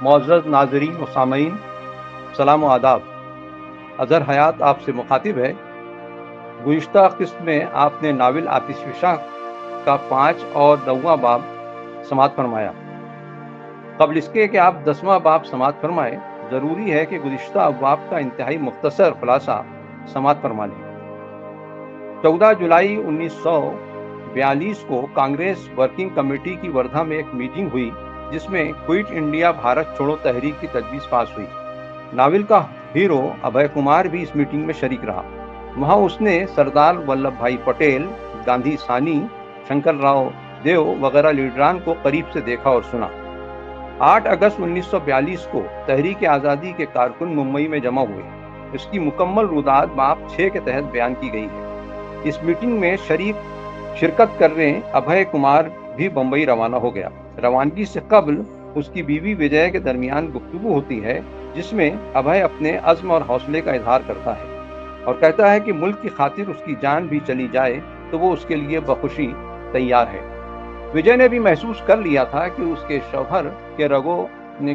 معزز ناظرین و سامعین، سلام و آداب۔ اظہر حیات آپ سے مخاطب ہے۔ گزشتہ قسط میں آپ نے ناول آتش فشاں کا 5 اور 9واں باب سماعت فرمایا۔ قبل اس کے کہ آپ 10واں باب سماعت فرمائیں، ضروری ہے کہ گزشتہ ابواب کا انتہائی مختصر خلاصہ سماعت فرما لیں۔ 14 جولائی 1942 کو کانگریس ورکنگ کمیٹی کی وردھا میں ایک میٹنگ ہوئی جس میں کوئٹ انڈیا بھارت چھوڑو تحریک کی تجویز پاس ہوئی۔ ناول کا ہیرو ابھے کمار بھی اس میٹنگ میں شریک رہا۔ وہاں اس نے سردار ولبھ بھائی پٹیل، گاندھی ثانی، شنکر راؤ دیو وغیرہ لیڈران کو قریب سے دیکھا اور سنا۔ 8 اگست 1942 کو تحریک آزادی کے کارکن ممبئی میں جمع ہوئے۔ اس کی مکمل روداد باب 6 کے تحت بیان کی گئی ہے۔ اس میٹنگ میں شرکت کرنے ابھے کمار بھی بمبئی روانہ ہو گیا۔ روانگی سے قبل اس کی بیوی وجے کے درمیان گفتگو ہوتی ہے جس میں ابھے اپنے عزم اور حوصلے کا اظہار کرتا ہے اور کہتا ہے کہ ملک کی خاطر اس کی جان بھی چلی جائے تو وہ اس کے لیے بخوشی تیار ہے۔ وجے نے بھی محسوس کر لیا تھا کہ اس کے شوہر کے رگوں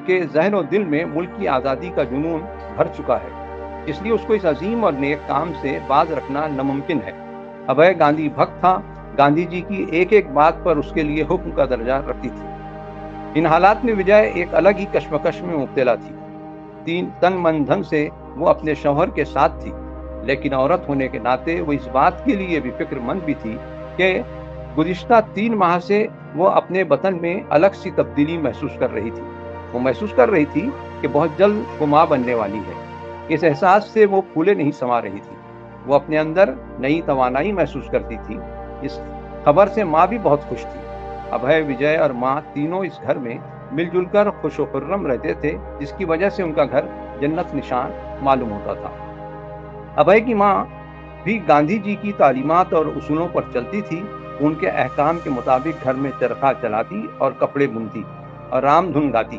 کے ذہن و دل میں ملک کی آزادی کا جنون بھر چکا ہے، اس لیے اس کو اس عظیم اور نیک کام سے باز رکھنا ناممکن ہے۔ ابھے گاندھی بھکت تھا، گاندھی جی کی ایک ایک بات پر اس کے لیے حکم کا درجہ رکھتی تھی۔ ان حالات میں وجے ایک الگ ہی کشمکش میں مبتلا تھی۔ تن من دھن سے وہ اپنے شوہر کے ساتھ تھی، لیکن عورت ہونے کے ناطے وہ اس بات کے لیے بھی فکر مند بھی تھی کہ گزشتہ 3 ماہ سے وہ اپنے وطن میں الگ سی تبدیلی محسوس کر رہی تھی۔ وہ محسوس کر رہی تھی کہ بہت جلد وہ ماں بننے والی ہے۔ اس احساس سے وہ پھولے نہیں سما رہی تھی۔ وہ اپنے اندر نئی توانائی محسوس کرتی تھی۔ اس خبر سے ماں بھی بہت خوش تھی۔ ابھے، وجے اور ماں تینوں اس گھر میں مل جل کر خوش و خرم رہتے تھے، جس کی وجہ سے ان کا گھر جنت نشان معلوم ہوتا تھا۔ ابھے کی ماں بھی گاندھی جی کی تعلیمات اور اصولوں پر چلتی تھی۔ ان کے احکام کے مطابق گھر میں چرخہ چلاتی اور کپڑے بنتی اور رام دھن گاتی۔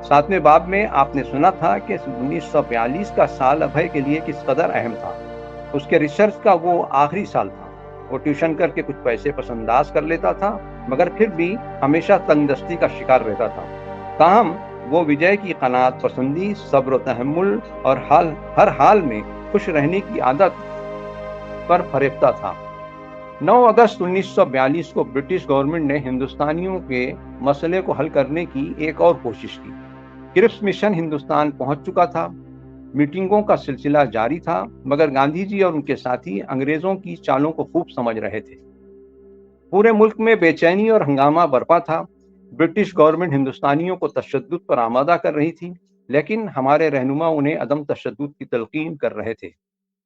7ویں باب میں آپ نے سنا تھا کہ 1942 کا سال ابھے کے لیے کس قدر اہم تھا۔ اس کے ریسرچ کا وہ آخری سال تھا۔ وہ ٹیوشن کر کے کچھ پیسے پس انداز کر لیتا تھا، مگر پھر بھی ہمیشہ تنگ دستی کا شکار رہتا تھا۔ تاہم وہ وجے کی قناعت پسندی، صبر و تحمل اور ہر حال میں خوش رہنے کی عادت پر فریفتہ تھا۔ 9 اگست 1942 کو برٹش گورنمنٹ نے ہندوستانیوں کے مسئلے کو حل کرنے کی ایک اور کوشش کی۔ کرپس مشن ہندوستان پہنچ چکا تھا۔ میٹنگوں کا سلسلہ جاری تھا، مگر گاندھی جی اور ان کے ساتھی انگریزوں کی چالوں کو خوب سمجھ رہے تھے۔ پورے ملک میں بے چینی اور ہنگامہ برپا تھا۔ برٹش گورنمنٹ ہندوستانیوں کو تشدد پر آمادہ کر رہی تھی، لیکن ہمارے رہنما انہیں عدم تشدد کی تلقین کر رہے تھے۔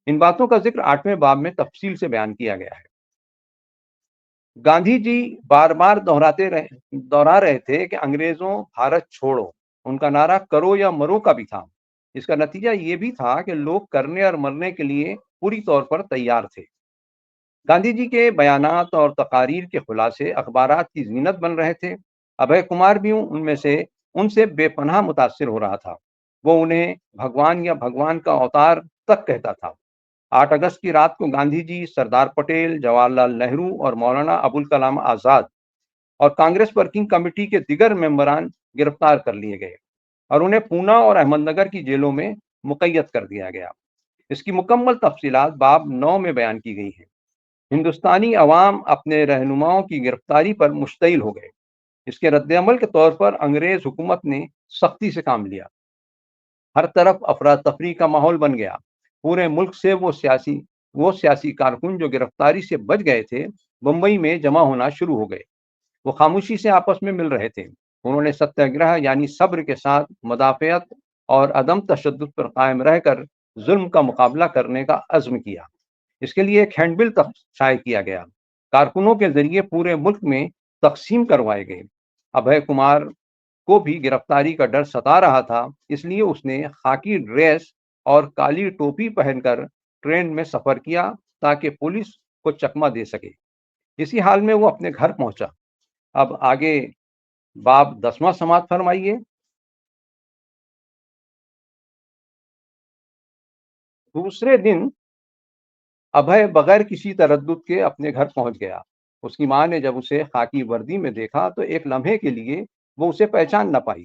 ان باتوں کا ذکر 8ویں باب میں تفصیل سے بیان کیا گیا ہے۔ گاندھی جی بار بار دہرا رہے تھے کہ انگریزوں بھارت چھوڑو۔ ان کا نعرہ کرو یا مرو کا بھی تھا۔ اس کا نتیجہ یہ بھی تھا کہ لوگ کرنے اور مرنے کے لیے پوری طور پر تیار تھے۔ گاندھی جی کے بیانات اور تقاریر کے خلاصے اخبارات کی زینت بن رہے تھے۔ ابھے کمار بھی ان سے بے پناہ متاثر ہو رہا تھا۔ وہ انہیں بھگوان یا بھگوان کا اوتار تک کہتا تھا۔ 8 اگست کی رات کو گاندھی جی، سردار پٹیل، جواہر لال نہرو اور مولانا ابوالکلام آزاد اور کانگریس ورکنگ کمیٹی کے دیگر ممبران گرفتار کر لیے گئے اور انہیں پونا اور احمد نگر کی جیلوں میں مقید کر دیا گیا۔ اس کی مکمل تفصیلات باب 9 میں بیان کی گئی ہیں۔ ہندوستانی عوام اپنے رہنماؤں کی گرفتاری پر مشتعل ہو گئے۔ اس کے رد عمل کے طور پر انگریز حکومت نے سختی سے کام لیا۔ ہر طرف افراتفری کا ماحول بن گیا۔ پورے ملک سے وہ سیاسی کارکن جو گرفتاری سے بچ گئے تھے، بمبئی میں جمع ہونا شروع ہو گئے۔ وہ خاموشی سے آپس میں مل رہے تھے۔ انہوں نے ستیہ گرہ یعنی صبر کے ساتھ مدافعت اور عدم تشدد پر قائم رہ کر ظلم کا مقابلہ کرنے کا عزم کیا۔ اس کے لیے ایک ہینڈ بل شائع کیا گیا۔ کارکنوں کے ذریعے پورے ملک میں تقسیم کروائے گئے۔ ابھے کمار کو بھی گرفتاری کا ڈر ستا رہا تھا، اس لیے اس نے خاکی ڈریس اور کالی ٹوپی پہن کر ٹرین میں سفر کیا تاکہ پولیس کو چکمہ دے سکے۔ اسی حال میں وہ اپنے گھر پہنچا۔ اب آگے باب 10واں سماعت فرمائیے۔ دوسرے دن ابھے بغیر کسی تردد کے اپنے گھر پہنچ گیا۔ اس کی ماں نے جب اسے خاکی وردی میں دیکھا تو ایک لمحے کے لیے وہ اسے پہچان نہ پائی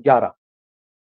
11।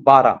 12।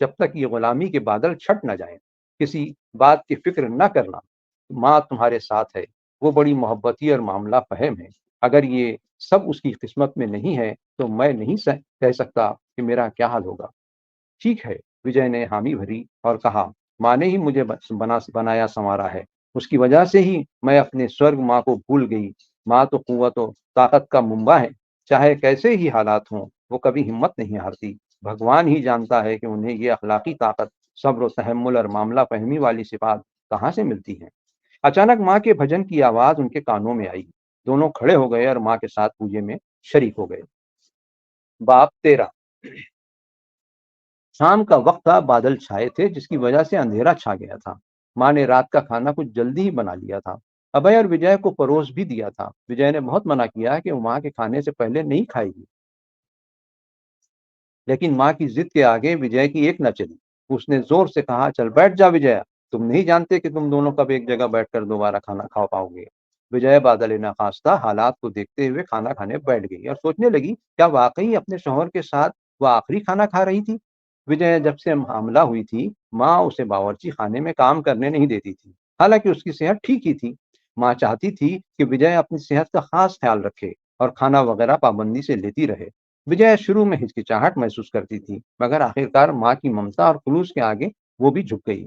جب تک یہ غلامی کے بادل چھٹ نہ جائیں۔ کسی بات کی فکر نہ کرنا، ماں تمہارے ساتھ ہے، وہ بڑی محبتی اور معاملہ فہم ہے۔ اگر یہ سب اس کی قسمت میں نہیں ہے تو میں نہیں کہہ سکتا کہ میرا کیا حال ہوگا۔ ٹھیک ہے، وجے نے حامی بھری اور کہا، ماں نے ہی مجھے بنایا سنوارا ہے، اس کی وجہ سے ہی میں اپنے سورگ ماں کو بھول گئی۔ ماں تو قوت و طاقت کا منبع ہے، چاہے کیسے ہی حالات ہوں وہ کبھی ہمت نہیں ہارتی۔ بھگوان ہی جانتا ہے کہ انہیں یہ اخلاقی طاقت، صبر و تحمل اور معاملہ فہمی والی صفات کہاں سے ملتی ہیں۔ اچانک ماں کے بھجن کی آواز ان کے کانوں میں آئی۔ دونوں کھڑے ہو گئے اور ماں کے ساتھ پوجے میں شریک ہو گئے۔ باب 13۔ شام کا وقت تھا، بادل چھائے تھے جس کی وجہ سے اندھیرا چھا گیا تھا۔ ماں نے رات کا کھانا کچھ جلدی ہی بنا لیا تھا۔ ابھے اور وجے کو پروس بھی دیا تھا۔ وجے نے بہت منع کیا کہ وہ ماں کے کھانے سے پہلے نہیں کھائے گی، لیکن ماں کی ضد کے آگے وجے کی ایک نہ چلی۔ اس نے زور سے کہا، چل بیٹھ جا وجے، تم نہیں جانتے کہ تم دونوں کب ایک جگہ بیٹھ کر دوبارہ کھانا کھا پاؤ گے۔ وجے بادل ناخواستہ حالات کو دیکھتے ہوئے کھانا کھانے بیٹھ گئی اور سوچنے لگی، کیا واقعی اپنے شوہر کے ساتھ وہ آخری کھانا کھا رہی تھی؟ وجے جب سے حاملہ ہوئی تھی، ماں اسے باورچی خانے میں کام کرنے نہیں دیتی تھی، حالانکہ اس کی صحت ٹھیک ہی تھی۔ ماں چاہتی تھی کہ وجے اپنی صحت کا خاص خیال رکھے اور کھانا وغیرہ پابندی سے لیتی رہے۔ وجے شروع میں ہچکچاہٹ محسوس کرتی تھی، مگر آخرکار ماں کی ممتا اور خلوص کے آگے وہ بھی جھک گئی۔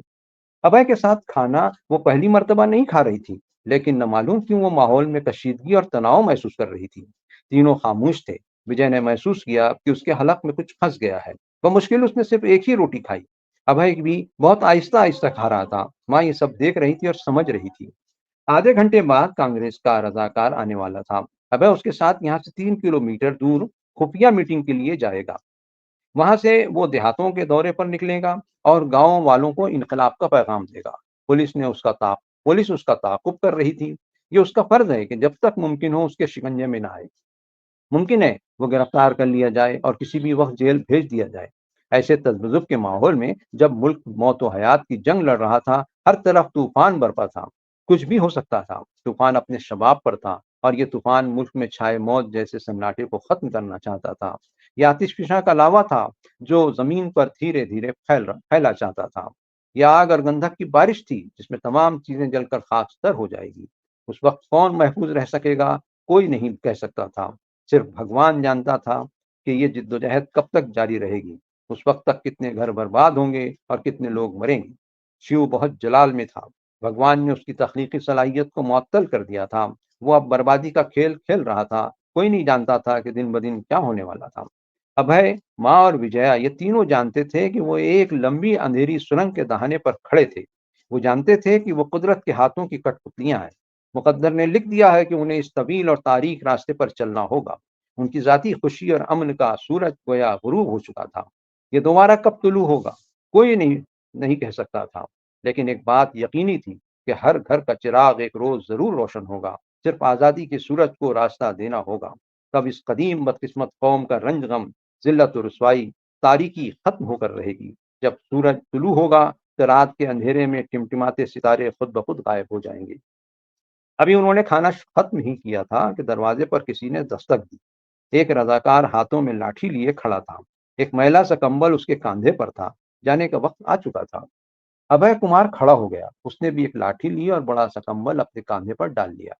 ابے کے ساتھ کھانا وہ پہلی مرتبہ نہیں کھا رہی تھی، لیکن نہ معلوم کیوں وہ ماحول میں کشیدگی اور تناؤ محسوس کر رہی تھی۔ تینوں خاموش تھے۔ وجے نے محسوس کیا کہ اس کے حلق میں کچھ پھنس گیا ہے۔ بمشکل اس نے صرف ایک ہی روٹی کھائی۔ ابے بھی بہت آہستہ آہستہ کھا رہا تھا۔ ماں یہ سب دیکھ رہی تھی اور سمجھ رہی تھی۔ آدھے گھنٹے بعد کانگریس کا رضاکار آنے والا تھا۔ ابے اس کے ساتھ یہاں سے 3 کلومیٹر دور خفیہ میٹنگ کے لیے جائے گا۔ وہاں سے وہ دیہاتوں کے دورے پر نکلے گا اور گاؤں والوں کو انقلاب کا پیغام دے گا۔ پولیس اس کا تعاقب کر رہی تھی۔ یہ اس کا فرض ہے کہ جب تک ممکن ہو اس کے شکنجے میں نہ آئے۔ ممکن ہے وہ گرفتار کر لیا جائے اور کسی بھی وقت جیل بھیج دیا جائے۔ ایسے تذبذب کے ماحول میں جب ملک موت و حیات کی جنگ لڑ رہا تھا، ہر طرف طوفان برپا تھا، کچھ بھی ہو سکتا تھا۔ طوفان اپنے شباب پر تھا اور یہ طوفان ملک میں چھائے موت جیسے سناٹے کو ختم کرنا چاہتا تھا۔ یہ آتش فشاں کا لاوا تھا جو زمین پر دھیرے دھیرے پھیلا چاہتا تھا۔ یہ آگ اور گندھک کی بارش تھی جس میں تمام چیزیں جل کر خاکستر ہو جائے گی۔ اس وقت کون محفوظ رہ سکے گا، کوئی نہیں کہہ سکتا تھا۔ صرف بھگوان جانتا تھا کہ یہ جد و جہد کب تک جاری رہے گی، اس وقت تک کتنے گھر برباد ہوں گے اور کتنے لوگ مریں گے۔ شیو بہت جلال میں تھا۔ بھگوان نے اس کی تخلیقی صلاحیت کو معطل کر دیا تھا۔ وہ اب بربادی کا کھیل کھیل رہا تھا۔ کوئی نہیں جانتا تھا کہ دن بدن کیا ہونے والا تھا۔ ابھے، ماں اور وجیا یہ تینوں جانتے تھے کہ وہ ایک لمبی اندھیری سرنگ کے دہانے پر کھڑے تھے۔ وہ جانتے تھے کہ وہ قدرت کے ہاتھوں کی کٹ پتلیاں ہیں۔ مقدر نے لکھ دیا ہے کہ انہیں اس طویل اور تاریک راستے پر چلنا ہوگا۔ ان کی ذاتی خوشی اور امن کا سورج گویا غروب ہو چکا تھا۔ یہ دوبارہ کب طلوع ہوگا کوئی نہیں کہہ سکتا تھا، لیکن ایک بات یقینی تھی کہ ہر گھر کا چراغ ایک روز ضرور روشن ہوگا۔ صرف آزادی کے سورج کو راستہ دینا ہوگا۔ تب اس قدیم بدقسمت قوم کا رنج غم، ذلت و رسوائی، تاریکی ختم ہو کر رہے گی۔ جب سورج طلوع ہوگا تو رات کے اندھیرے میں ٹمٹماتے ستارے خود بخود غائب ہو جائیں گے۔ ابھی انہوں نے کھانا ختم ہی کیا تھا کہ دروازے پر کسی نے دستک دی۔ ایک رضاکار ہاتھوں میں لاٹھی لیے کھڑا تھا۔ ایک میلا سا کمبل اس کے کاندھے پر تھا۔ جانے کا وقت آ چکا تھا۔ ابھے کمار کھڑا ہو گیا۔ اس نے بھی ایک لاٹھی لی اور بڑا سا کمبل اپنے کاندھے پر ڈال لیا۔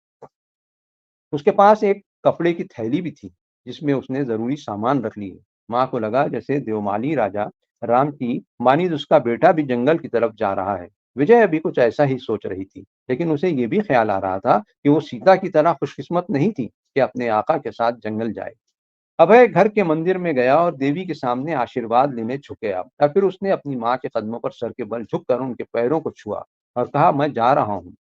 اس کے پاس ایک کپڑے کی تھیلی بھی تھی جس میں اس نے ضروری سامان رکھ لیے۔ ماں کو لگا جیسے دیومالی راجا رام کی مانند اس کا بیٹا بھی جنگل کی طرف جا رہا ہے۔ وجے ابھی کچھ ایسا ہی سوچ رہی تھی، لیکن اسے یہ بھی خیال آ رہا تھا کہ وہ سیتا کی طرح خوش قسمت نہیں تھی کہ اپنے آقا کے ساتھ جنگل جائے۔ ابھے گھر کے مندر میں گیا اور دیوی کے سامنے آشیرواد لینے جھکیا اور پھر اس نے اپنی ماں کے قدموں پر سر کے بل جھک کر ان کے پیروں کو چھوا اور کہا، میں جا رہا ہوں،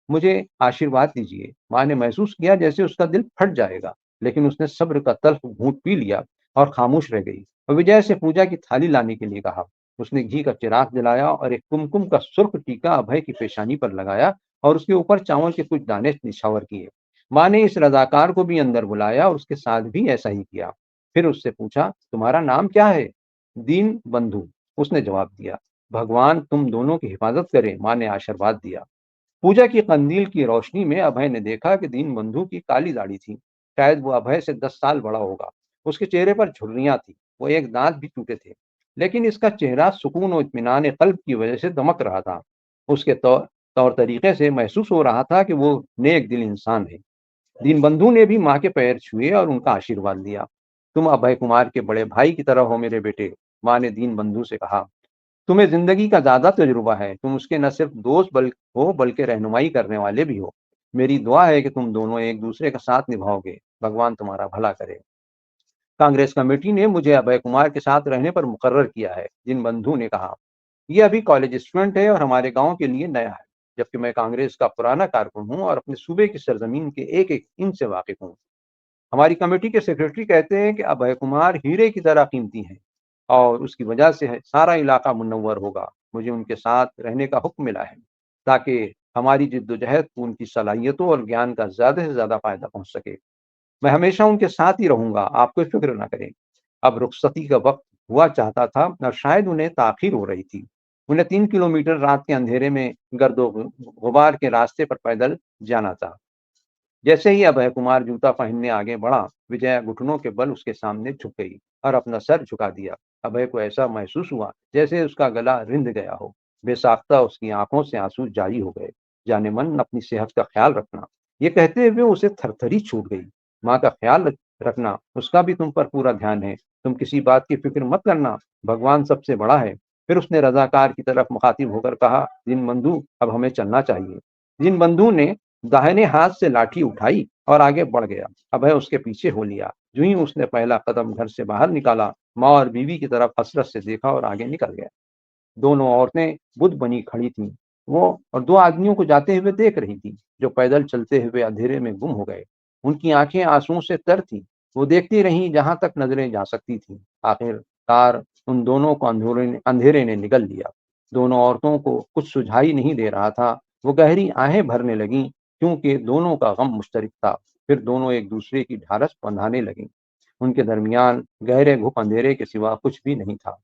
مجھے آشیرواد دیجیے۔ ماں نے محسوس کیا جیسے اس کا دل پھٹ جائے گا، لیکن اس نے صبر کا تلخ گھونٹ پی لیا اور خاموش رہ گئی اور وجے سے پوجا کی تھالی لانے کے لیے کہا۔ اس نے گھی کا چراغ جلایا اور ایک کمکم کا سرخ ٹیکا ابھے کی پیشانی پر لگایا اور اس کے اوپر چاول کے کچھ دانے نچھاور کیے۔ ماں نے اس رضاکار کو بھی اندر بلایا اور اس کے ساتھ بھی ایسا ہی کیا۔ پھر اس سے پوچھا، تمہارا نام کیا ہے؟ دین بندھو، اس نے جواب دیا۔ بھگوان تم دونوں کی حفاظت کرے، ماں نے آشیرواد دیا۔ پوجا کی قندیل کی روشنی میں ابھے نے دیکھا کہ دین بندھو کی کالی داڑھی تھی۔ شاید وہ ابھے سے 10 سال بڑا ہوگا۔ اس کے چہرے پر جھریاں تھیں، وہ ایک دانت بھی ٹوٹے تھے۔ لیکن اس کا چہرہ سکون و اطمینان قلب کی وجہ سے دمک رہا تھا۔ اس کے طور طریقے سے محسوس ہو رہا تھا کہ وہ نیک دل انسان ہے۔ دین بندھو نے بھی ماں کے پیر چھوئے اور ان کا آشیرواد لیا۔ تم ابھے کمار کے بڑے بھائی کی طرح ہو میرے بیٹے، ماں نے دین بندھو سے کہا۔ تمہیں زندگی کا زیادہ تجربہ ہے، تم اس کے نہ صرف دوست ہو بلکہ رہنمائی کرنے والے بھی ہو۔ میری دعا ہے کہ تم دونوں ایک دوسرے کا ساتھ نبھاؤ گے، بھگوان تمہارا بھلا کرے۔ کانگریس کمیٹی نے مجھے ابھے کمار کے ساتھ رہنے پر مقرر کیا ہے، دین بندھو نے کہا۔ یہ ابھی کالج اسٹوڈنٹ ہے اور ہمارے گاؤں کے لیے نیا ہے، جبکہ میں کانگریس کا پرانا کارکن ہوں اور اپنے صوبے کی سرزمین کے ایک ایک انچ سے واقف ہوں۔ ہماری کمیٹی کے سیکریٹری کہتے ہیں کہ ابھے کمار ہیرے کی طرح قیمتی ہیں اور اس کی وجہ سے سارا علاقہ منور ہوگا۔ مجھے ان کے ساتھ رہنے کا حکم ملا ہے تاکہ ہماری جد و جہد کو ان کی صلاحیتوں اور گیان کا زیادہ سے زیادہ فائدہ پہنچ سکے۔ میں ہمیشہ ان کے ساتھ ہی رہوں گا، آپ کوئی فکر نہ کریں۔ اب رخصتی کا وقت ہوا چاہتا تھا اور شاید انہیں تاخیر ہو رہی تھی۔ انہیں 3 کلومیٹر رات کے اندھیرے میں گرد و غبار کے راستے پر پیدل جانا تھا۔ جیسے ہی ابھے کمار جوتا پہننے آگے بڑھا، وجیا گھٹنوں کے بل اس کے سامنے جھک گئی اور اپنا سر جھکا دیا۔ ابھے کو ایسا محسوس ہوا جیسے اس کا گلا رند گیا ہو۔ بے ساختہ اس کی آنکھوں سے آنسو جاری ہو گئے۔ جانے من اپنی صحت کا خیال رکھنا، یہ کہتے ہوئے اسے تھر تھری چھوٹ گئی۔ ماں کا خیال رکھنا، اس کا بھی تم پر پورا دھیان ہے، تم کسی بات کی فکر مت کرنا، بھگوان سب سے بڑا ہے۔ پھر اس نے رضاکار کی طرف مخاطب ہو کر کہا، دین بندھو اب ہمیں چلنا چاہیے۔ دین بندھو نے داہنے ہاتھ سے لاٹھی اٹھائی اور آگے بڑھ گیا۔ ابھے اس کے پیچھے ہو لیا۔ جو ہی اس نے پہلا قدم گھر سے باہر نکالا، ماں اور بیوی کی طرف حسرت سے دیکھا اور آگے نکل گیا۔ دونوں عورتیں بدھ بنی کھڑی تھیں، وہ اور دو آدمیوں کو جاتے ہوئے دیکھ رہی تھی جو پیدل چلتے ہوئے اندھیرے میں گم ہو گئے۔ ان کی آنکھیں آنسوؤں سے تر تھیں، وہ دیکھتی رہیں جہاں تک نظریں جا سکتی تھیں۔ آخر کار ان دونوں کو اندھیرے نے نگل لیا۔ دونوں عورتوں کو کچھ سجھائی نہیں دے رہا تھا، وہ گہری آہیں بھرنے لگیں کیونکہ دونوں کا غم مشترک تھا۔ پھر دونوں ایک دوسرے کی ڈھارس بندھانے لگیں۔ ان کے درمیان گہرے گھپ اندھیرے کے سوا کچھ بھی نہیں تھا۔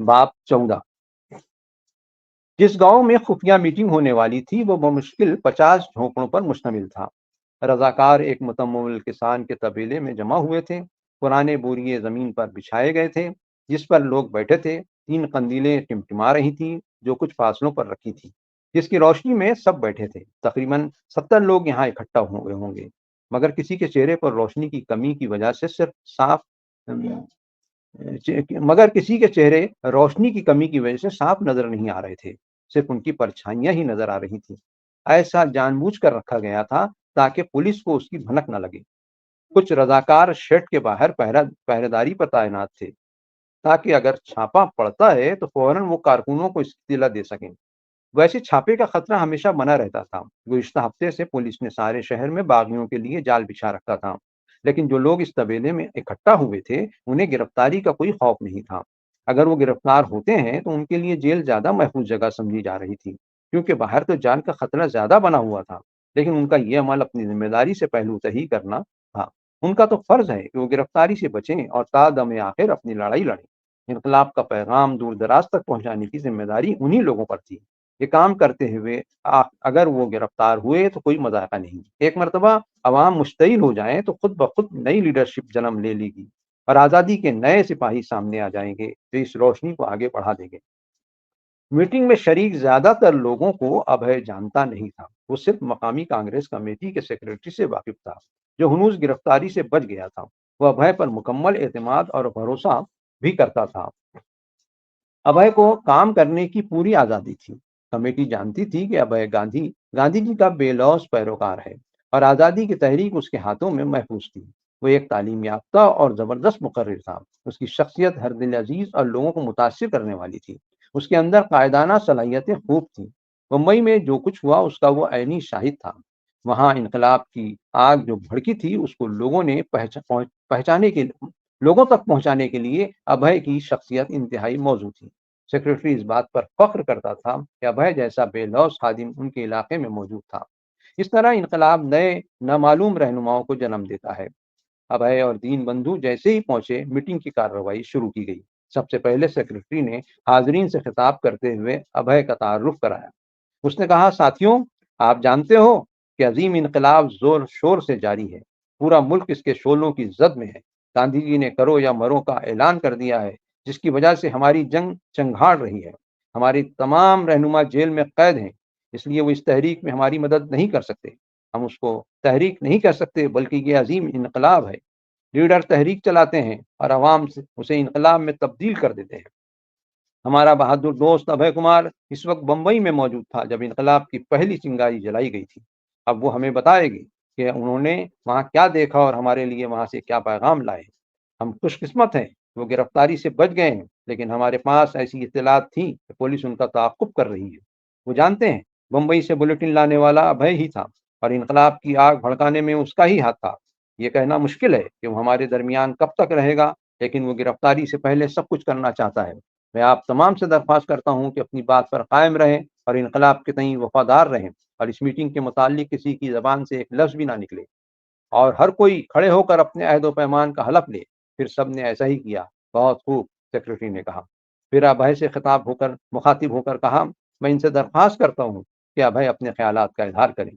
باب 14۔ جس گاؤں میں خفیہ میٹنگ ہونے والی تھی وہ بمشکل 50 جھونپڑوں پر مشتمل تھا۔ رضاکار ایک متمول کسان کے طبیلے میں جمع ہوئے تھے۔ پرانے بوریے زمین پر بچھائے گئے تھے جس پر لوگ بیٹھے تھے۔ 3 قندیلیں ٹمٹما رہی تھیں جو کچھ فاصلوں پر رکھی تھیں، جس کی روشنی میں سب بیٹھے تھے۔ تقریباً 70 لوگ یہاں اکٹھا ہوئے ہوں گے، مگر کسی کے چہرے پر روشنی کی کمی کی وجہ سے صاف نظر نہیں آ رہے تھے، صرف ان کی پرچھائیاں ہی نظر آ رہی تھیں۔ ایسا جان بوجھ کر رکھا گیا تھا تاکہ پولیس کو اس کی بھنک نہ لگے۔ کچھ رضاکار شیڈ کے باہر پہرے داری پر تعینات تھے تاکہ اگر چھاپا پڑتا ہے تو فوراً وہ کارکنوں کو اطلاع دے سکیں۔ ویسے چھاپے کا خطرہ ہمیشہ بنا رہتا تھا۔ گزشتہ ہفتے سے پولیس نے سارے شہر میں باغیوں کے لیے جال بچھا رکھا تھا، لیکن جو لوگ اس طبیلے میں اکٹھا ہوئے تھے انہیں گرفتاری کا کوئی خوف نہیں تھا۔ اگر وہ گرفتار ہوتے ہیں تو ان کے لیے جیل زیادہ محفوظ جگہ سمجھی جا رہی تھی، کیونکہ باہر تو جان کا خطرہ زیادہ بنا ہوا تھا، لیکن ان کا یہ عمل اپنی ذمہ داری سے پہلو تہی کرنا تھا۔ ان کا تو فرض ہے کہ وہ گرفتاری سے بچیں اور تا دم آخر اپنی لڑائی لڑیں۔ انقلاب کا پیغام دور دراز تک پہنچانے کی ذمہ داری انہی لوگوں پر تھی۔ یہ کام کرتے ہوئے اگر وہ گرفتار ہوئے تو کوئی مذاقہ نہیں۔ ایک مرتبہ عوام مشتعل ہو جائیں تو خود بخود نئی لیڈرشپ جنم لے لے گی اور آزادی کے نئے سپاہی سامنے آ جائیں گے جو اس روشنی کو آگے بڑھا دیں گے۔ میٹنگ میں شریک زیادہ تر لوگوں کو ابھے جانتا نہیں تھا، وہ صرف مقامی کانگریس کمیٹی کے سیکریٹری سے واقف تھا جو ہنوز گرفتاری سے بچ گیا تھا۔ وہ ابھے پر مکمل اعتماد اور بھروسہ بھی کرتا تھا۔ ابھے کو کام کرنے کی پوری آزادی تھی۔ کمیٹی جانتی تھی کہ ابھے گاندھی جی کا بے لوث پیروکار ہے اور آزادی کی تحریک اس کے ہاتھوں میں محفوظ تھی۔ وہ ایک تعلیم یافتہ اور زبردست مقرر تھا۔ اس کی شخصیت ہر دل عزیز اور لوگوں کو متاثر کرنے والی تھی۔ اس کے اندر قائدانہ صلاحیتیں خوب تھیں۔ ممبئی میں جو کچھ ہوا اس کا وہ عینی شاہد تھا۔ وہاں انقلاب کی آگ جو بھڑکی تھی اس کو لوگوں تک پہنچانے کے لیے ابھے کی شخصیت انتہائی موزوں تھی۔ سیکریٹری اس بات پر فخر کرتا تھا کہ ابھے جیسا بے لوث خادم ان کے علاقے میں موجود تھا۔ اس طرح انقلاب نئے نامعلوم رہنماؤں کو جنم دیتا ہے۔ ابھے اور دین بندھو جیسے ہی پہنچے، میٹنگ کی کارروائی شروع کی گئی۔ سب سے پہلے سیکریٹری نے حاضرین سے خطاب کرتے ہوئے ابھے کا تعارف کرایا۔ اس نے کہا، ساتھیوں، آپ جانتے ہو کہ عظیم انقلاب زور شور سے جاری ہے۔ پورا ملک اس کے شعلوں کی زد میں ہے۔ گاندھی جی نے کرو یا مرو کا اعلان کر دیا ہے۔ جس کی وجہ سے ہماری جنگ چنگھاڑ رہی ہے۔ ہماری تمام رہنما جیل میں قید ہیں، اس لیے وہ اس تحریک میں ہماری مدد نہیں کر سکتے۔ ہم اس کو تحریک نہیں کہہ سکتے بلکہ یہ عظیم انقلاب ہے۔ لیڈر تحریک چلاتے ہیں اور عوام سے اسے انقلاب میں تبدیل کر دیتے ہیں۔ ہمارا بہادر دوست ابھے کمار اس وقت بمبئی میں موجود تھا جب انقلاب کی پہلی چنگاری جلائی گئی تھی۔ اب وہ ہمیں بتائے گی کہ انہوں نے وہاں کیا دیکھا اور ہمارے لیے وہاں سے کیا پیغام لائے۔ ہم خوش قسمت ہیں، وہ گرفتاری سے بچ گئے ہیں، لیکن ہمارے پاس ایسی اطلاعات تھیں کہ پولیس ان کا تعاقب کر رہی ہے۔ وہ جانتے ہیں بمبئی سے بلیٹن لانے والا ابھے ہی تھا اور انقلاب کی آگ بھڑکانے میں اس کا ہی ہاتھ تھا۔ یہ کہنا مشکل ہے کہ وہ ہمارے درمیان کب تک رہے گا، لیکن وہ گرفتاری سے پہلے سب کچھ کرنا چاہتا ہے۔ میں آپ تمام سے درخواست کرتا ہوں کہ اپنی بات پر قائم رہیں اور انقلاب کے تئیں وفادار رہیں، اور اس میٹنگ کے متعلق کسی کی زبان سے ایک لفظ بھی نہ نکلے، اور ہر کوئی کھڑے ہو کر اپنے عہد و پیمان کا حلف لے۔ پھر سب نے ایسا ہی کیا۔ بہت خوب، سیکرٹری نے کہا۔ پھر ابھے سے مخاطب ہو کر کہا، میں ان سے درخواست کرتا ہوں کہ ابھے اپنے خیالات کا اظہار کریں۔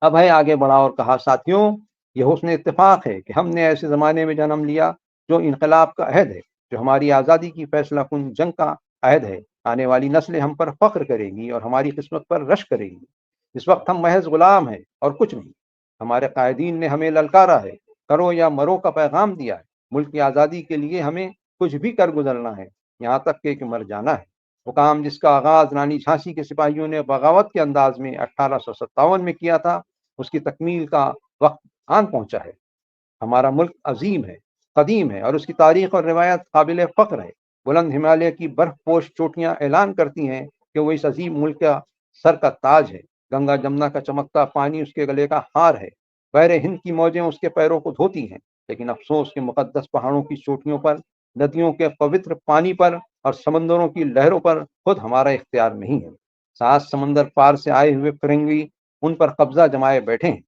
ابھے آگے بڑھا اور کہا، ساتھیوں، یہ حسن اتفاق ہے کہ ہم نے ایسے زمانے میں جنم لیا جو انقلاب کا عہد ہے، جو ہماری آزادی کی فیصلہ کن جنگ کا عہد ہے۔ آنے والی نسلیں ہم پر فخر کرے گی اور ہماری قسمت پر رشک کرے گی۔ اس وقت ہم محض غلام ہیں اور کچھ نہیں۔ ہمارے قائدین نے ہمیں للکارا ہے، کرو یا مرو کا پیغام دیا ہے۔ ملک کی آزادی کے لیے ہمیں کچھ بھی کر گزرنا ہے، یہاں تک کہ مر جانا ہے۔ وہ کام جس کا آغاز رانی جھانسی کے سپاہیوں نے بغاوت کے انداز میں 1857 میں کیا تھا، اس کی تکمیل کا وقت آن پہنچا ہے۔ ہمارا ملک عظیم ہے، قدیم ہے، اور اس کی تاریخ اور روایت قابل فخر ہے۔ بلند ہمالیہ کی برف پوش چوٹیاں اعلان کرتی ہیں کہ وہ اس عظیم ملک کا سر کا تاج ہے۔ گنگا جمنا کا چمکتا پانی اس کے گلے کا ہار ہے۔ بحر ہند کی موجیں اس کے پیروں کو دھوتی ہیں، لیکن افسوس کے مقدس پہاڑوں کی چوٹیوں پر، ندیوں کے پوتر پانی پر اور سمندروں کی لہروں پر خود ہمارا اختیار نہیں ہے۔ 7 سمندر پار سے آئے ہوئے فرنگی ان پر قبضہ جمائے بیٹھے ہیں،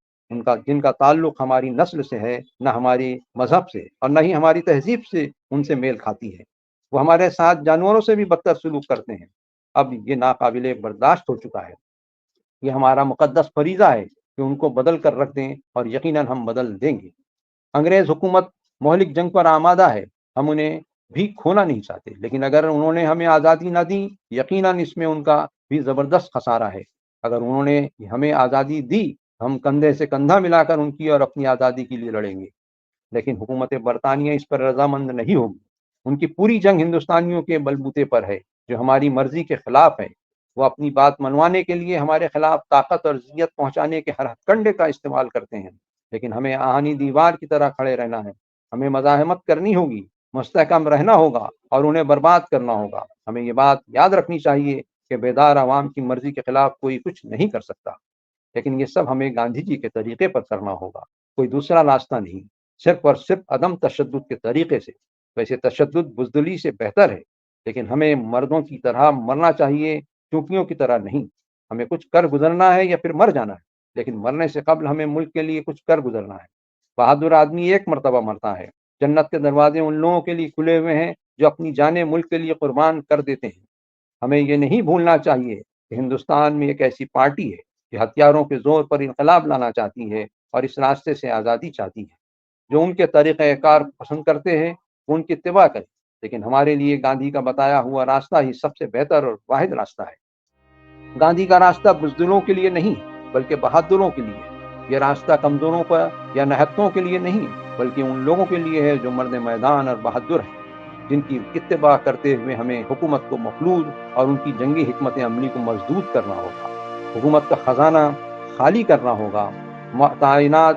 جن کا تعلق ہماری نسل سے ہے، نہ ہماری مذہب سے اور نہ ہی ہماری تہذیب سے ان سے میل کھاتی ہے۔ وہ ہمارے ساتھ جانوروں سے بھی بدتر سلوک کرتے ہیں۔ اب یہ ناقابل برداشت ہو چکا ہے۔ یہ ہمارا مقدس فریضہ ہے کہ ان کو بدل کر رکھ دیں، اور یقیناً ہم بدل دیں گے۔ انگریز حکومت مہلک جنگ پر آمادہ ہے، ہم انہیں بھی کھونا نہیں چاہتے، لیکن اگر انہوں نے ہمیں آزادی نہ دی، یقیناً اس میں ان کا بھی زبردست خسارہ ہے۔ اگر انہوں نے ہمیں آزادی دی، ہم کندھے سے کندھا ملا کر ان کی اور اپنی آزادی کے لیے لڑیں گے، لیکن حکومت برطانیہ اس پر رضامند نہیں ہوگی۔ ان کی پوری جنگ ہندوستانیوں کے بلبوتے پر ہے، جو ہماری مرضی کے خلاف ہے۔ وہ اپنی بات منوانے کے لیے ہمارے خلاف طاقت اور ذلت پہنچانے کے ہر ہتھکنڈے کا استعمال کرتے ہیں، لیکن ہمیں آہنی دیوار کی طرح کھڑے رہنا ہے۔ ہمیں مزاحمت کرنی ہوگی، مستحکم رہنا ہوگا اور انہیں برباد کرنا ہوگا۔ ہمیں یہ بات یاد رکھنی چاہیے کہ بیدار عوام کی مرضی کے خلاف کوئی کچھ نہیں کر سکتا، لیکن یہ سب ہمیں گاندھی جی کے طریقے پر کرنا ہوگا، کوئی دوسرا راستہ نہیں، صرف اور صرف عدم تشدد کے طریقے سے۔ ویسے تشدد بزدلی سے بہتر ہے، لیکن ہمیں مردوں کی طرح مرنا چاہیے، چونکیوں کی طرح نہیں۔ ہمیں کچھ کر گزرنا ہے یا پھر مر جانا ہے، لیکن مرنے سے قبل ہمیں ملک کے لیے کچھ کر گزرنا ہے۔ بہادر آدمی ایک مرتبہ مرتا ہے۔ جنت کے دروازے ان لوگوں کے لیے کھلے ہوئے ہیں جو اپنی جانیں ملک کے لیے قربان کر دیتے ہیں۔ ہمیں یہ نہیں بھولنا چاہیے کہ ہندوستان میں ایک ایسی پارٹی ہے جو ہتھیاروں کے زور پر انقلاب لانا چاہتی ہے اور اس راستے سے آزادی چاہتی ہے۔ جو ان کے طریقہ کار پسند کرتے ہیں وہ ان کی اتباع کریں، لیکن ہمارے لیے گاندھی کا بتایا ہوا راستہ ہی سب سے بہتر اور واحد راستہ ہے۔ گاندھی کا راستہ بزدلوں کے لیے نہیں بلکہ بہادروں کے لیے ہے۔ یہ راستہ کمزوروں پر یا نہتوں کے لیے نہیں بلکہ ان لوگوں کے لیے ہے جو مرد میدان اور بہادر ہیں، جن کی اتباع کرتے ہوئے ہمیں حکومت کو مخلوط اور ان کی جنگی حکمت عملی کو مضبوط کرنا ہوگا۔ حکومت کا خزانہ خالی کرنا ہوگا، تعینات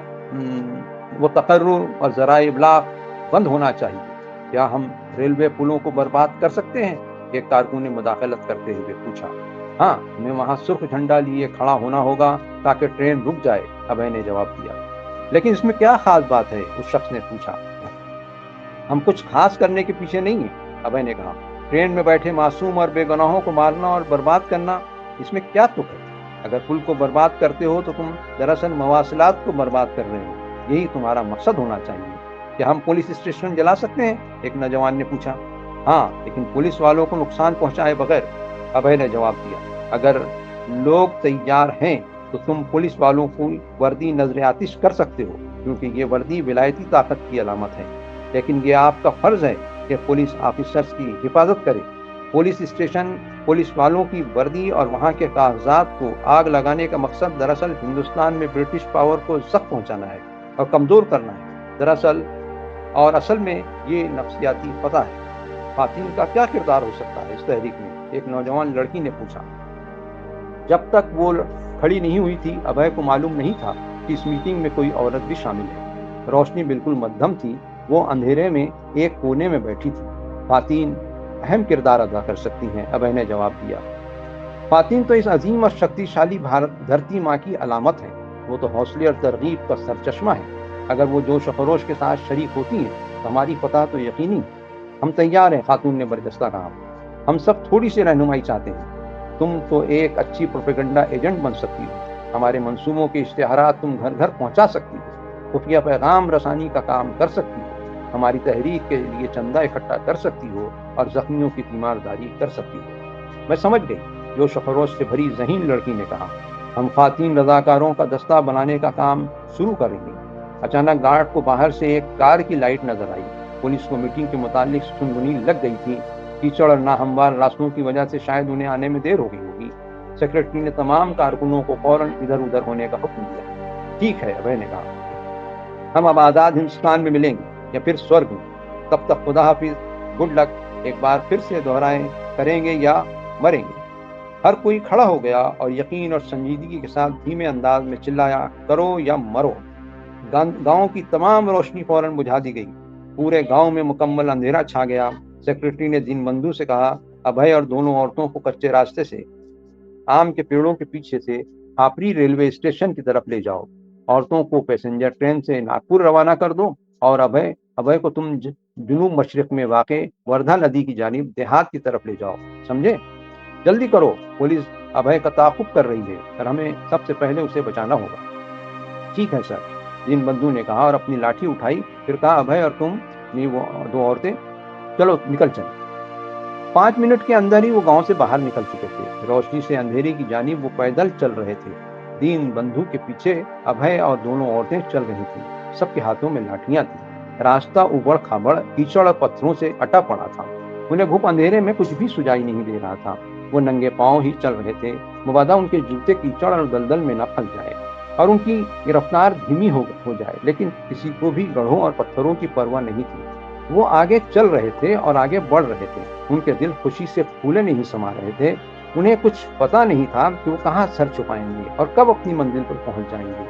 و تقرر اور ذرائع ابلاغ بند ہونا چاہیے۔ کیا ہم ریلوے پلوں کو برباد کر سکتے ہیں؟ ایک کارکن نے مداخلت کرتے ہوئے پوچھا۔ ہاں، ہمیں وہاں سرخ جھنڈا لیے کھڑا ہونا ہوگا تاکہ ٹرین رک جائے، ابھے نے جواب دیا۔ لیکن اس میں کیا خاص بات ہے؟ اس شخص نے پوچھا۔ ہم کچھ خاص کرنے کے پیچھے نہیں ہیں، ابھے نے کہا۔ ٹرین میں بیٹھے معصوم اور بے گناہوں کو مارنا اور برباد کرنا، اس میں کیا تک ہے؟ اگر پل کو برباد کرتے ہو تو تم دراصل مواصلات کو برباد کر رہے ہو، یہی تمہارا مقصد ہونا چاہیے۔ کیا ہم پولیس اسٹیشن جلا سکتے ہیں؟ ایک نوجوان نے پوچھا۔ ہاں، لیکن پولیس والوں کو نقصان پہنچائے بغیر، ابھے نے جواب دیا۔ اگر لوگ تیار ہیں تو تم پولیس والوں کو وردی نظر آتش کر سکتے ہو، کیونکہ یہ وردی ولایتی طاقت کی علامت ہے، لیکن یہ آپ کا فرض ہے کہ پولیس آفیسرز کی حفاظت کرے. پولیس اسٹیشن، پولیس والوں کی وردی اور وہاں کے کاغذات کو آگ لگانے کا مقصد دراصل ہندوستان میں برٹش پاور کو زخم پہنچانا ہے اور کمزور کرنا ہے. دراصل اور اصل میں یہ نفسیاتی فتح ہے. خواتین کا کیا کردار ہو سکتا ہے اس تحریک میں؟ ایک نوجوان لڑکی نے پوچھا. جب تک وہ کھڑی نہیں ہوئی تھی ابھے کو معلوم نہیں تھا کہ اس میٹنگ میں کوئی عورت بھی شامل ہے. روشنی بالکل مدھم تھی. وہ اندھیرے میں ایک کونے میں بیٹھی تھی. خواتین اہم کردار ادا کر سکتی ہیں، ابھے نے جواب دیا. خواتین تو اس عظیم اور شکتیشالی بھارت دھرتی ماں کی علامت ہے. وہ تو حوصلے اور ترغیب کا سرچشمہ ہے. اگر وہ جوش و خروش کے ساتھ شریک ہوتی ہیں تو ہماری فتح تو یقینی. ہم تیار ہیں، خاتون نے برجستہ کہا. ہم سب تھوڑی سی رہنمائی چاہتے ہیں. تم تو ایک اچھی پروپیگنڈا ایجنٹ بن سکتی ہو. ہمارے منصوبوں کے اشتہارات تم گھر گھر پہنچا سکتی ہو. خفیہ پیغام رسانی کا کام کر سکتی ہو. ہماری تحریک کے لیے چندہ اکٹھا کر سکتی ہو اور زخمیوں کی تیمارداری کر سکتی ہو. میں سمجھ گئی، جوش و خروش سے بھری ذہین لڑکی نے کہا. ہم خواتین رضاکاروں کا دستہ بنانے کا کام شروع کریں گے. اچانک گارڈ کو باہر سے ایک کار کی لائٹ نظر آئی. پولیس کو میٹنگ کے متعلق سنگنی لگ گئی تھی. کیچڑ اور ناہموار راستوں کی وجہ سے شاید انہیں آنے میں دیر ہو گئی ہوگی. سیکرٹری نے تمام کارکنوں کو فوراً ادھر ادھر ہونے کا حکم دیا. ٹھیک ہے، ابھے نے کہا. ہم اب آزاد ہندوستان میں ملیں گے یا پھر سورگ میں. تب تک خدا حافظ، گڈ لک. ایک بار پھر سے دہرائیں، کریں گے یا مریں گے. ہر کوئی کھڑا ہو گیا اور یقین اور سنجیدگی کے ساتھ دھیمے انداز میں چلایا، کرو یا مرو. گاؤں کی تمام روشنی فوراً بجھا دی گئی. پورے گاؤں میں مکمل اندھیرا چھا گیا. سیکرٹری نے دین بندو سے کہا، ابھے اور دونوں عورتوں کو کچے راستے سے، آم کے پیڑوں کے پیچھے سے کھاپری ریلوے اسٹیشن کی طرف لے جاؤ. عورتوں کو پیسنجر ٹرین سے ناگپور روانہ کر دو اور ابھے کو تم جنوب مشرق میں واقع وردھا ندی کی جانب دیہات کی طرف لے جاؤ. سمجھے؟ جلدی کرو، پولیس ابھے کا تعاقب کر رہی ہے اور ہمیں سب سے پہلے اسے بچانا ہوگا. ٹھیک ہے سر، دین بندو نے کہا اور اپنی لاٹھی اٹھائی. پھر کہا، ابھے اور تم وہ دو عورتیں چلو نکل چلیں. 5 منٹ کے اندر ہی وہ گاؤں سے باہر نکل چکے تھے. روشنی سے اندھیرے کی جانب وہ پیدل چل رہے تھے. دین بندو کے پیچھے ابھے اور دونوں عورتیں چل رہی تھیں. سب کے ہاتھوں میں لاٹھیاں تھیں. راستہ اوبڑ کھابڑ، کیچڑ اور پتھروں سے اٹا پڑا تھا. انہیں گھپ اندھیرے میں کچھ بھی سجائی نہیں دے رہا تھا. وہ ننگے پاؤں ہی چل رہے تھے، مبادا ان کے جوتے کیچڑ اور دلدل میں نہ پھنس جائے اور ان کی رفتار دھیمی ہو جائے. لیکن کسی کو بھی گڑھوں اور پتھروں کی پرواہ نہیں تھی. وہ آگے چل رہے تھے اور آگے بڑھ رہے تھے. ان کے دل خوشی سے پھولے نہیں سما رہے تھے. انہیں کچھ پتا نہیں تھا کہ وہ کہاں سر چھپائیں گے اور کب اپنی منزل پر پہنچ جائیں گے.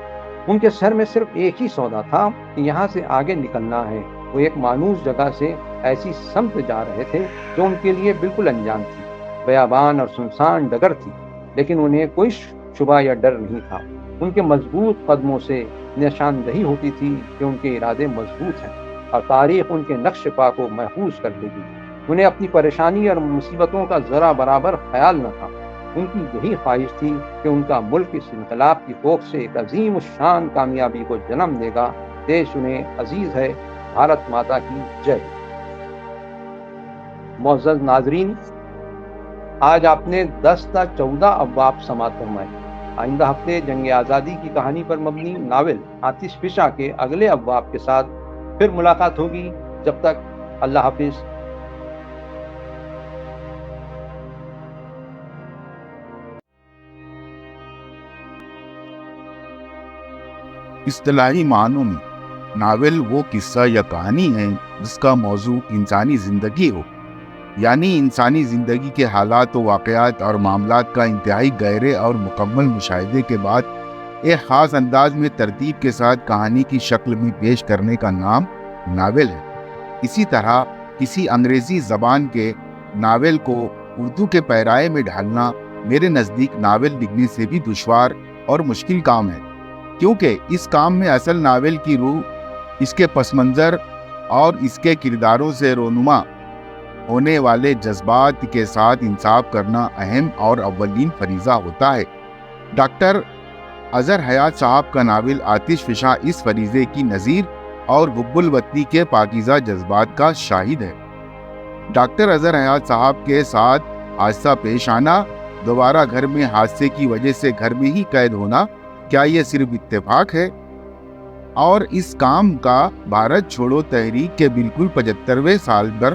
ان کے سر میں صرف ایک ہی سودا تھا کہ یہاں سے آگے نکلنا ہے. وہ ایک مانوس جگہ سے ایسی سمت جا رہے تھے جو ان کے لیے بالکل انجان تھی. بیابان اور سنسان ڈگر تھی، لیکن انہیں کوئی شبہ یا ڈر نہیں تھا. ان کے مضبوط قدموں سے نشاندہی ہوتی تھی کہ ان کے ارادے مضبوط ہیں اور تاریخ ان کے نقش پا کو محفوظ کر دے گی. انہیں اپنی پریشانی اور مصیبتوں کا ذرا برابر خیال نہ تھا. ان کی یہی خواہش تھی کہ ان کا ملک اس انقلاب کی کوکھ سے ایک عظیم الشان کامیابی کو جنم دے گا. دیش انہیں عزیز ہے. بھارت ماتا کی جے. معزز ناظرین، آج آپ نے 10 تا 14 ابواب سماعت فرمائے. آئندہ ہفتے جنگ آزادی کی کہانی پر مبنی ناول آتش فشاں کے اگلے ابواب کے ساتھ پھر ملاقات ہوگی. جب تک اللہ حافظ. اصطلاحی معنوں میں ناول وہ قصہ یا کہانی ہے جس کا موضوع انسانی زندگی ہو، یعنی انسانی زندگی کے حالات و واقعات اور معاملات کا انتہائی گہرے اور مکمل مشاہدے کے بعد ایک خاص انداز میں ترتیب کے ساتھ کہانی کی شکل میں پیش کرنے کا نام ناول ہے. اسی طرح کسی انگریزی زبان کے ناول کو اردو کے پیرائے میں ڈھالنا میرے نزدیک ناول لکھنے سے بھی دشوار اور مشکل کام ہے، کیونکہ اس کام میں اصل ناول کی روح، اس کے پس منظر اور اس کے کرداروں سے رونما ہونے والے جذبات کے ساتھ انصاف کرنا اہم اور اولین فریضہ ہوتا ہے. ڈاکٹر اظہر حیات صاحب کا ناول آتش فشاں اس فریضے کی نظیر اور حب الوطنی کے پاکیزہ جذبات کا شاہد ہے. ڈاکٹر اظہر حیات صاحب کے ساتھ حادثہ پیش آنا، دوبارہ گھر میں حادثے کی وجہ سے گھر میں ہی قید ہونا، کیا یہ صرف اتفاق ہے؟ اور اس کام کا بھارت چھوڑو تحریک کے بالکل 75ویں سال پر